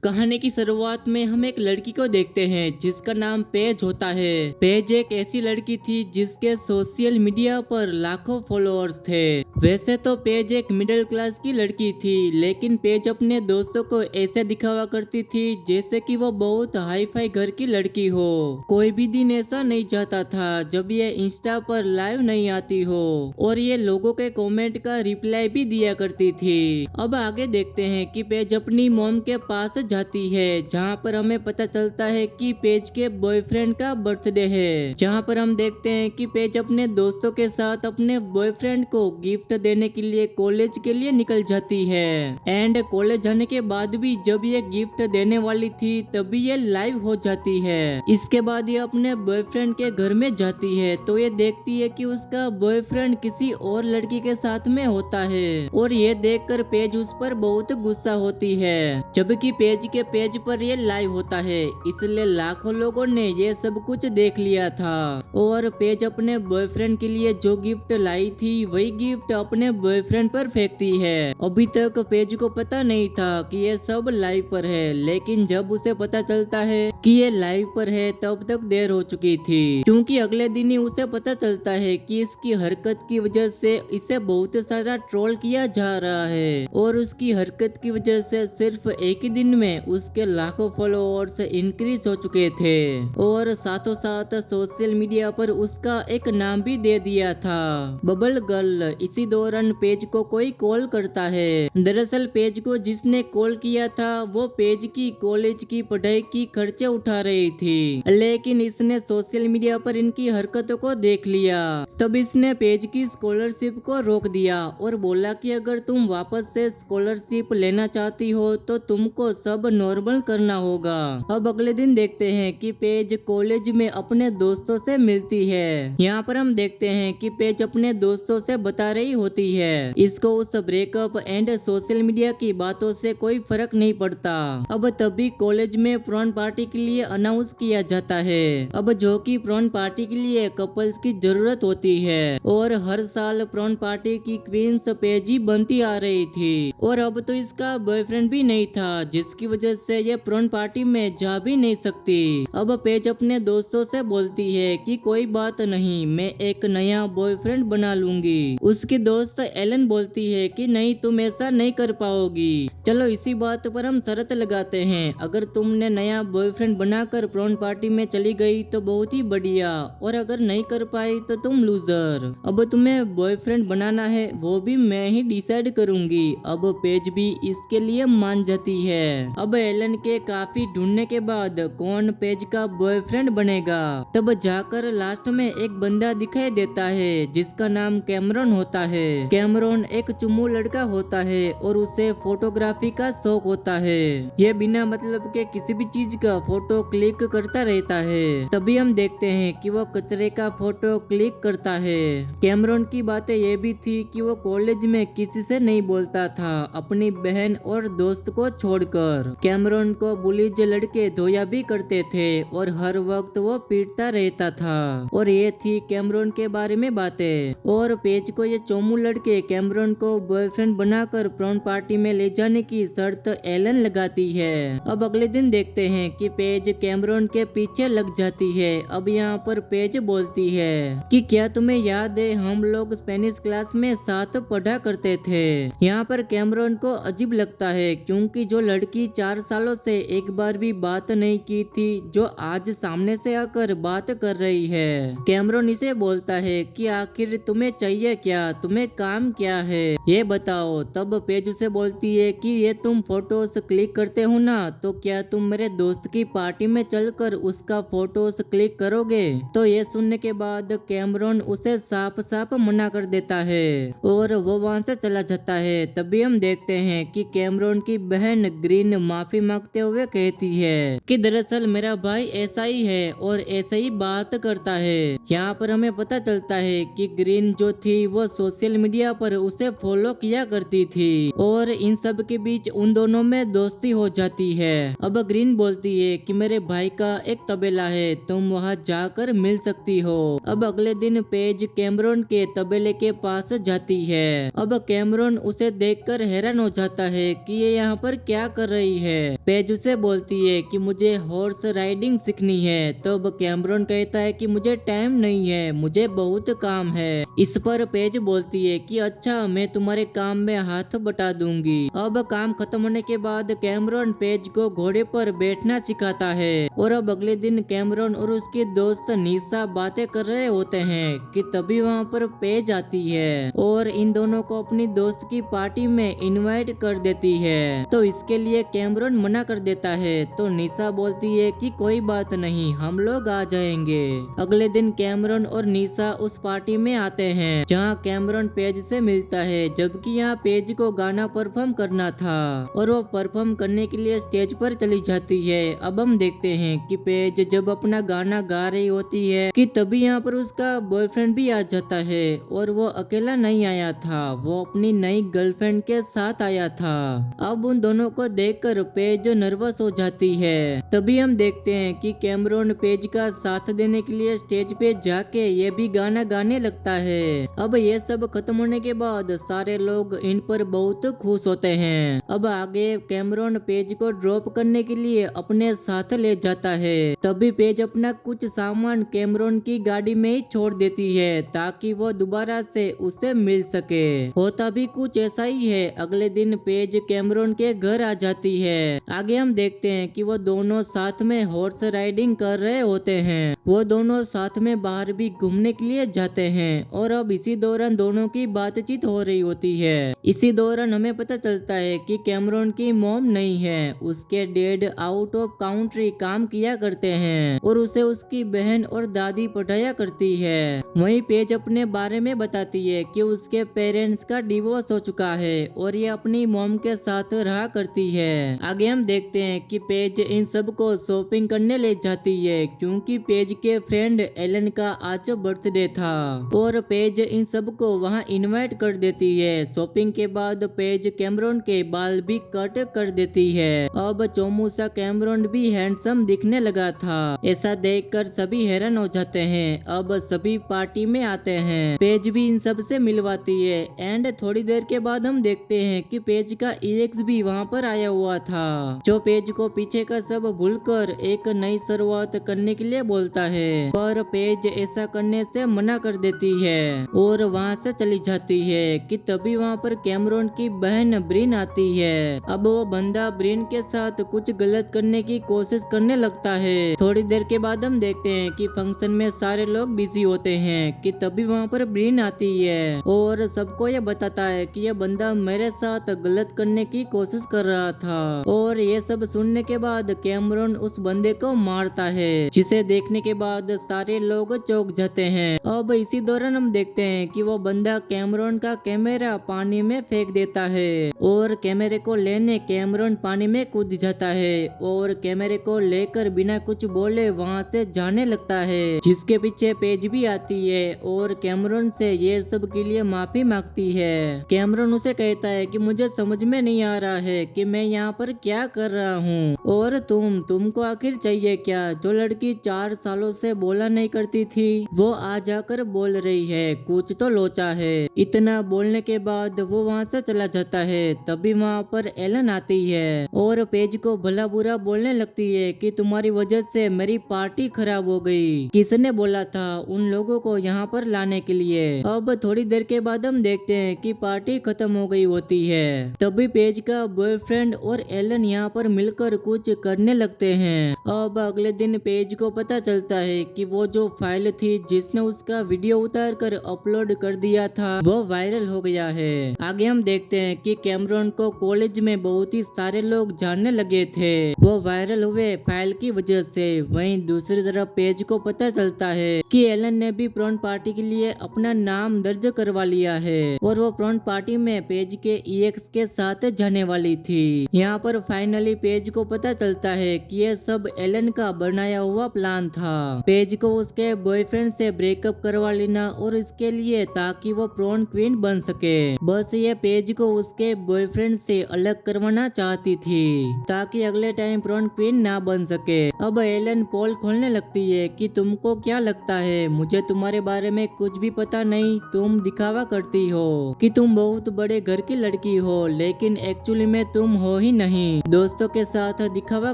कहानी की शुरुआत में हम एक लड़की को देखते हैं जिसका नाम पेज होता है। पेज एक ऐसी लड़की थी जिसके सोशल मीडिया पर लाखों फॉलोअर्स थे। वैसे तो पेज एक मिडिल क्लास की लड़की थी, लेकिन पेज अपने दोस्तों को ऐसे दिखावा करती थी जैसे कि वो बहुत हाई फाई घर की लड़की हो। कोई भी दिन ऐसा नहीं जाता था जब ये इंस्टा पर लाइव नहीं आती हो और ये लोगों के कमेंट का रिप्लाई भी दिया करती थी। अब आगे देखते हैं कि पेज अपनी मॉम के पास जाती है, जहां पर हमें पता चलता है कि पेज के बॉयफ्रेंड का बर्थडे है। जहां पर हम देखते हैं कि पेज अपने दोस्तों के साथ अपने बॉयफ्रेंड को गिफ्ट देने के लिए कॉलेज के लिए निकल जाती है। एंड कॉलेज जाने के बाद भी जब ये गिफ्ट देने वाली थी तभी ये लाइव हो जाती है। इसके बाद ये अपने बॉयफ्रेंड के घर में जाती है तो ये देखती है कि उसका बॉयफ्रेंड किसी और लड़की के साथ में होता है और ये देखकर पेज उस पर बहुत गुस्सा होती है। जबकि पेज के पेज पर ये लाइव होता है, इसलिए लाखों लोगों ने ये सब कुछ देख लिया था और पेज अपने बॉयफ्रेंड के लिए जो गिफ्ट लाई थी वही गिफ्ट अपने बॉयफ्रेंड पर फेंकती है। अभी तक पेज को पता नहीं था कि ये सब लाइव पर है, लेकिन जब उसे पता चलता है कि ये लाइव पर है तब तक देर हो चुकी थी, क्योंकि अगले दिन ही उसे पता चलता है कि इसकी हरकत की वजह से इसे बहुत सारा ट्रोल किया जा रहा है और उसकी हरकत की वजह से सिर्फ एक ही दिन में उसके लाखों फॉलोअर्स इंक्रीज हो चुके थे और साथों साथ सोशल मीडिया पर उसका एक नाम भी दे दिया था, बबल गर्ल। इसी दौरान पेज को कोई कॉल करता है। दरअसल पेज को जिसने कॉल किया था वो पेज की कॉलेज की पढ़ाई की खर्चे उठा रही थी, लेकिन इसने सोशल मीडिया पर इनकी हरकतों को देख लिया। तब इसने पेज की स्कॉलरशिप को रोक दिया और बोला कि अगर तुम वापस से स्कॉलरशिप लेना चाहती हो तो तुमको सब नॉर्मल करना होगा। अब अगले दिन देखते हैं कि पेज कॉलेज में अपने दोस्तों से मिलती है। यहाँ पर हम देखते हैं कि पेज अपने दोस्तों से बता रही होती है इसको उस ब्रेकअप एंड सोशल मीडिया की बातों से कोई फर्क नहीं पड़ता। अब तभी कॉलेज में प्रॉन पार्टी के लिए अनाउंस किया जाता है। अब जो कि प्रॉन पार्टी के लिए कपल्स की जरूरत होती है और हर साल प्रॉन पार्टी की क्वींस पेज ही बनती आ रही थी और अब तो इसका बॉयफ्रेंड भी नहीं था, जिसकी वजह से ये प्रॉन पार्टी में जा भी नहीं सकती। अब पेज अपने दोस्तों से बोलती है कि कोई बात नहीं, मैं एक नया बॉयफ्रेंड बना लूंगी। उसकी दोस्त एलन बोलती है कि नहीं, तुम ऐसा नहीं कर पाओगी। चलो इसी बात पर हम शर्त लगाते हैं, अगर तुमने नया बॉयफ्रेंड बनाकर प्रॉन पार्टी में चली गई तो बहुत ही बढ़िया, और अगर नहीं कर पाई तो तुम लूजर। अब तुम्हें बॉयफ्रेंड बनाना है वो भी मैं ही डिसाइड करूंगी। अब पेज भी इसके लिए मान जाती है। अब एलन के काफी ढूंढने के बाद कौन पेज का बॉयफ्रेंड बनेगा, तब जाकर लास्ट में एक बंदा दिखाई देता है जिसका नाम कैमरॉन होता है। कैमरॉन एक चुम्मू लड़का होता है और उसे फोटोग्राफी का शौक होता है। ये बिना मतलब के किसी भी चीज का फोटो क्लिक करता रहता है। तभी हम देखते हैं कि वो कचरे का फोटो क्लिक करता है। कैमरॉन की बातें ये भी थी कि वो कॉलेज में किसी से नहीं बोलता था, अपनी बहन और दोस्त को छोड़कर। कैमरॉन को बुलीज लड़के धोया भी करते थे और हर वक्त वो पीटता रहता था। और ये थी कैमरॉन के बारे में बातें। और पेज को ये चोमू लड़के कैमरॉन को बॉयफ्रेंड बनाकर प्रॉन पार्टी में ले जाने की शर्त एलन लगाती है। अब अगले दिन देखते हैं कि पेज कैमरॉन के पीछे लग जाती है। अब यहाँ पर पेज बोलती है कि क्या तुम्हें याद है हम लोग स्पेनिश क्लास में साथ पढ़ा करते थे। यहाँ पर कैमरॉन को अजीब लगता है क्योंकि जो लड़की 4 सालों से एक बार भी बात नहीं की थी, जो आज सामने से आकर बात कर रही है। कैमरॉन इसे बोलता है कि आखिर तुम्हें चाहिए क्या, तुम्हें काम क्या है, ये बताओ। तब पेज उसे बोलती है कि ये तुम फोटोज क्लिक करते हो ना, तो क्या तुम मेरे दोस्त की पार्टी में चलकर उसका फोटोज क्लिक करोगे। तो ये सुनने के बाद कैमरॉन उसे साफ साफ मना कर देता है और वो वहाँ से चला जाता है। तभी हम देखते हैं कि कैमरॉन की बहन ग्रीन माफी मांगते हुए कहती है कि दरअसल मेरा भाई ऐसा ही है और ऐसे ही बात करता है। यहाँ पर हमें पता चलता है कि ग्रीन जो थी वो सोशल मीडिया पर उसे फॉलो किया करती थी और इन सब के बीच उन दोनों में दोस्ती हो जाती है। अब ग्रीन बोलती है कि मेरे भाई का एक तबेला है, तुम वहाँ जाकर मिल सकती हो। अब अगले दिन पेज कैमरॉन के तबेले के पास जाती है। अब कैमरॉन उसे देखकर हैरान हो जाता है कि ये यहाँ पर क्या कर रही रही है। पेज उसे बोलती है कि मुझे हॉर्स राइडिंग सीखनी है। तो अब कैमरॉन कहता है कि मुझे टाइम नहीं है, मुझे बहुत काम है। इस पर पेज बोलती है कि अच्छा, मैं तुम्हारे काम में हाथ बटा दूंगी। अब काम खत्म होने के बाद कैमरॉन पेज को घोड़े पर बैठना सिखाता है और अब अगले दिन कैमरॉन और उसकी दोस्त निशा बातें कर रहे होते हैं कि तभी वहाँ पर पेज आती है और इन दोनों को अपनी दोस्त की पार्टी में इनवाइट कर देती है। तो इसके लिए कैमरॉन मना कर देता है। तो निशा बोलती है कि कोई बात नहीं, हम लोग आ जाएंगे। अगले दिन कैमरॉन और निशा उस पार्टी में आते हैं जहाँ कैमरॉन पेज से मिलता है, जबकि यहाँ पेज को गाना परफॉर्म करना था और वो परफॉर्म करने के लिए स्टेज पर चली जाती है। अब हम देखते हैं कि पेज जब अपना गाना गा रही होती है कि तभी यहाँ पर उसका बॉयफ्रेंड भी आ जाता है और वो अकेला नहीं आया था, वो अपनी नई गर्लफ्रेंड के साथ आया था। अब उन दोनों को देखकर पेज नर्वस हो जाती है। तभी हम देखते हैं कि कैमरॉन पेज का साथ देने के लिए स्टेज पे जाके ये भी गाना गाने लगता है। अब ये सब खत्म होने के बाद सारे लोग इन पर बहुत खुश होते हैं। अब आगे कैमरॉन पेज को ड्रॉप करने के लिए अपने साथ ले जाता है। तभी पेज अपना कुछ सामान कैमरॉन की गाड़ी में ही छोड़ देती है ताकि वो दोबारा से उससे मिल सके। होता भी कुछ ऐसा ही है। अगले दिन पेज कैमरॉन के घर आ जाती है। आगे हम देखते हैं कि वो दोनों साथ में हॉर्स राइडिंग कर रहे होते हैं। वो दोनों साथ में बाहर भी घूमने के लिए जाते हैं और अब इसी दौरान दोनों की बातचीत हो रही होती है। इसी दौरान हमें पता चलता है कि कैमरॉन की मॉम नहीं है, उसके डैड आउट ऑफ काउंट्री काम किया करते हैं और उसे उसकी बहन और दादी पढ़ाया करती है। वहीं पेज अपने बारे में बताती है कि उसके पेरेंट्स का डिवोर्स हो चुका है और ये अपनी मॉम के साथ रहा करती है। आगे हम देखते हैं कि पेज इन सब को शॉपिंग करने ले जाती है क्योंकि पेज के फ्रेंड एलन का आज बर्थडे था और पेज इन सब को वहां इनवाइट कर देती है। शॉपिंग के बाद पेज कैमरॉन के बाल भी कट कर देती है। अब चोमूसा कैमरॉन भी हैंडसम दिखने लगा था। ऐसा देखकर सभी हैरान हो जाते हैं। अब सभी पार्टी में आते हैं। पेज भी इन सब से मिलवाती है एंड थोड़ी देर के बाद हम देखते हैं कि पेज का एक्स भी वहाँ पर आया हुआ था, जो पेज को पीछे का सब भूलकर एक नई शुरुआत करने के लिए बोलता है। पर पेज ऐसा करने से मना कर देती है और वहाँ से चली जाती है कि तभी वहाँ पर कैमरॉन की बहन ब्रिन आती है। अब वो बंदा ब्रिन के साथ कुछ गलत करने की कोशिश करने लगता है। थोड़ी देर के बाद हम देखते हैं कि फंक्शन में सारे लोग बिजी होते हैं कि तभी वहाँ पर ब्रिन आती है और सबको ये बताता है कि ये बंदा मेरे साथ गलत करने की कोशिश कर रहा था। और ये सब सुनने के बाद कैमरॉन उस बंदे को मारता है, जिसे देखने के बाद सारे लोग चौंक जाते हैं। अब इसी दौरान हम देखते हैं कि वो बंदा कैमरॉन का कैमरा पानी में फेंक देता है और कैमरे को लेने कैमरॉन पानी में कूद जाता है और कैमरे को लेकर बिना कुछ बोले वहाँ से जाने लगता है, जिसके पीछे पेज भी आती है और कैमरॉन से ये सब के लिए माफी मांगती है। कैमरॉन उसे कहता है कि मुझे समझ में नहीं आ रहा है कि मैं यहाँ पर क्या कर रहा हूँ और तुमको आखिर चाहिए क्या? जो लड़की 4 सालों से बोला नहीं करती थी वो आज जाकर बोल रही है, कुछ तो लोचा है। इतना बोलने के बाद वो वहाँ से चला जाता है। तभी वहाँ पर एलन आती है और पेज को भला बुरा बोलने लगती है कि तुम्हारी वजह से मेरी पार्टी खराब हो गई, किसने बोला था उन लोगों को यहाँ पर लाने के लिए। अब थोड़ी देर के बाद हम देखते हैं कि पार्टी खत्म हो गई होती है। तभी पेज का बॉयफ्रेंड और एलन यहाँ पर मिलकर कुछ करने लगते हैं। अब अगले दिन पेज को पता चलता है कि वो जो फाइल थी जिसने उसका वीडियो उतार कर अपलोड कर दिया था वो वायरल हो गया है। आगे हम देखते हैं कि कैमरॉन को कॉलेज में बहुत ही सारे लोग जानने लगे थे, वो वायरल हुए फाइल की वजह से। वहीं दूसरी तरफ पेज को पता चलता है कि एलन ने भी प्रॉन पार्टी के लिए अपना नाम दर्ज करवा लिया है और वो प्रॉन पार्टी में पेज के एक्स के साथ जाने वाली थी। यहाँ पर फाइनली पेज को पता चलता है कि ये सब एलन का बनाया हुआ प्लान था। पेज को उसके बॉयफ्रेंड से ब्रेकअप करवा लेना और इसके लिए ताकि वो प्रॉन क्वीन बन सके। बस ये पेज को उसके बॉयफ्रेंड से अलग करवाना चाहती थी ताकि अगले टाइम प्रॉन क्वीन ना बन सके। अब एलन पोल खोलने लगती है कि तुमको क्या लगता है मुझे तुम्हारे बारे में कुछ भी पता नहीं, तुम दिखावा करती हो कि तुम बहुत बड़े घर की लड़की हो लेकिन एक्चुअली में तुम हो ही नहीं, दोस्तों के साथ दिखावा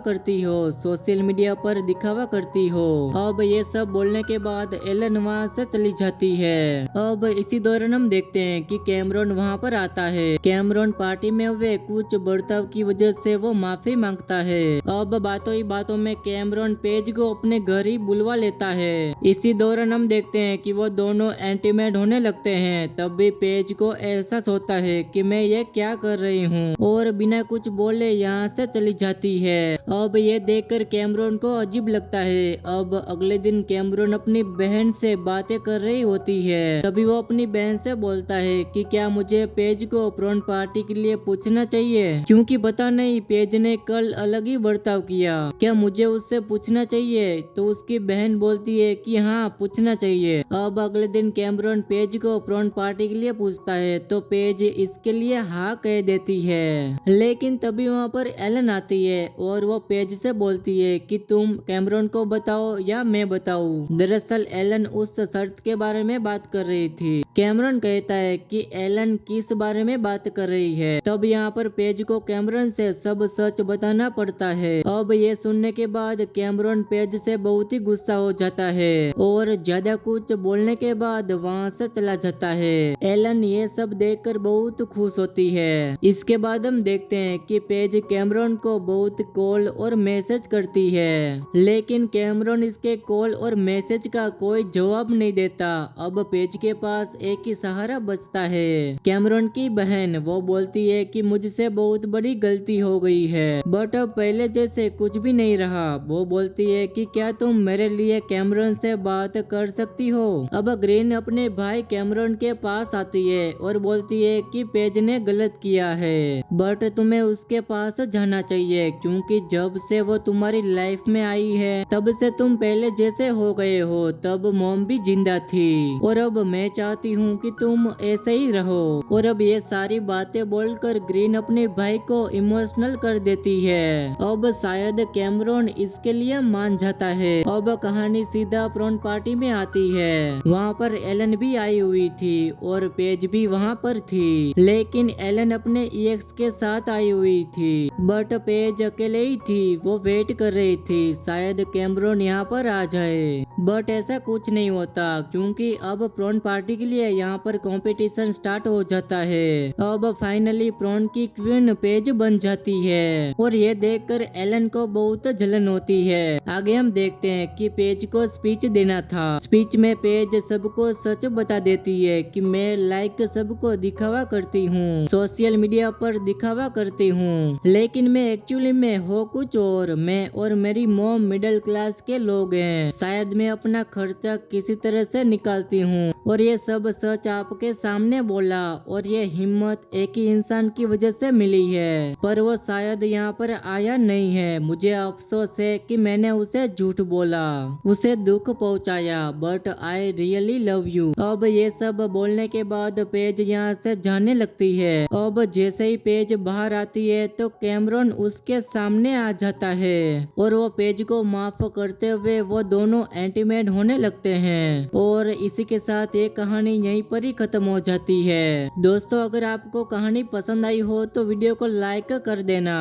करती हो, सोशल मीडिया पर दिखावा करती हो। अब ये सब बोलने के बाद एलन वहाँ से चली जाती है। अब इसी दौरान हम देखते हैं कि कैमरॉन वहाँ पर आता है। कैमरॉन पार्टी में हुए कुछ बर्ताव की वजह से वो माफी मांगता है। अब बातों ही बातों में कैमरॉन पेज को अपने घर ही बुलवा लेता है। इसी दौरान हम देखते हैं कि वो दोनों इंटीमेट होने लगते हैं। तब भी पेज को एहसास होता है कि मैं ये क्या कर रही हूँ और बिना कुछ बोले यहाँ से चली जाती है। अब ये देखकर कैमरॉन को अजीब लगता है। अब अगले दिन कैमरॉन अपनी बहन से बातें कर रही होती है। तभी वो अपनी बहन से बोलता है कि क्या मुझे पेज को प्रॉन पार्टी के लिए पूछना चाहिए, क्योंकि पता नहीं पेज ने कल अलग ही बर्ताव किया, क्या मुझे उससे पूछना चाहिए। तो उसकी बहन बोलती है कि हाँ पूछना चाहिए। अब अगले दिन कैमरॉन पेज को प्रॉन पार्टी के लिए पूछता है तो पेज इसके लिए हाँ कह देती है। लेकिन तभी वहाँ पर एलन आती है और वो पेज से बोलती है कि तुम कैमरॉन को बताओ या मैं बताऊं। दरअसल एलन उस शर्त के बारे में बात कर रही थी। कैमरॉन कहता है कि एलन किस बारे में बात कर रही है। तब यहाँ पर पेज को कैमरॉन से सब सच बताना पड़ता है। अब ये सुनने के बाद कैमरॉन पेज से बहुत ही गुस्सा हो जाता है और ज्यादा कुछ बोलने के बाद वहाँ से चला जाता है। एलन ये सब देखकर बहुत खुश होती है। इसके बाद हम देखते हैं कि पेज कैमरॉन को बहुत कॉल और मैसेज करती है, लेकिन कैमरॉन इसके कॉल और मैसेज का कोई जवाब नहीं देता। अब पेज के पास एक ही सहारा बचता है, कैमरॉन की बहन। वो बोलती है कि मुझसे बहुत बड़ी गलती हो गई है, बट अब पहले जैसे कुछ भी नहीं रहा। वो बोलती है कि क्या तुम मेरे लिए कैमरॉन से बात कर सकती हो। अब ग्रीन अपने भाई कैमरॉन के पास आती है और बोलती है कि पेज ने गलत किया है, बट तुम्हें उसके पास जाना चाहिए, क्योंकि जब से वो तुम्हारी लाइफ में आई है तब से तुम पहले जैसे हो गए हो। तब मॉम भी जिंदा थी और अब मैं चाहती हूँ कि तुम ऐसे ही रहो। और अब ये सारी बातें बोलकर ग्रीन अपने भाई को इमोशनल कर देती है। अब शायद कैमरॉन इसके लिए मान जाता है। अब कहानी सीधा प्रॉन पार्टी में आती है। वहाँ पर एलन भी आई हुई थी और पेज भी वहाँ पर थी, लेकिन एलन अपने एक्स के साथ आई हुई थी, बट पेज अकेले ही थी। वो वेट कर रही थी शायद कैमरॉन यहाँ पर आ जाए, बट ऐसा कुछ नहीं होता, क्योंकि अब प्रॉन पार्टी के लिए यहाँ पर कंपटीशन स्टार्ट हो जाता है। अब फाइनली प्रॉन की क्वीन पेज बन जाती है और ये देखकर एलन को बहुत जलन होती है। आगे हम देखते हैं कि पेज को स्पीच देना था। स्पीच में पेज सबको सच बता देती है कि मैं लाइक सबको दिखावा करती हूँ, सोशल मीडिया पर दिखावा करती हूँ, लेकिन मैं एक्चुअली में हो कुछ और। मैं और मेरी मॉम मिडिल क्लास के लोग हैं। शायद मैं अपना खर्चा किसी तरह से निकालती हूँ और ये सब सच आपके सामने बोला, और ये हिम्मत एक ही इंसान की वजह से मिली है, पर वो शायद यहाँ पर आया नहीं है। मुझे अफसोस है कि मैंने उसे झूठ बोला, उसे दुख पहुँचाया, but I really love you. अब ये सब बोलने के बाद पेज यहाँ से जाने लगती है। अब जैसे ही पेज बाहर आती है तो कैमरॉन उसके सामने आ जाता है और वो पेज को माफ करते हुए वो दोनों इंटीमेट होने लगते हैं। और इसी के साथ ये कहानी यहीं पर ही खत्म हो जाती है। दोस्तों, अगर आपको कहानी पसंद आई हो तो वीडियो को लाइक कर देना।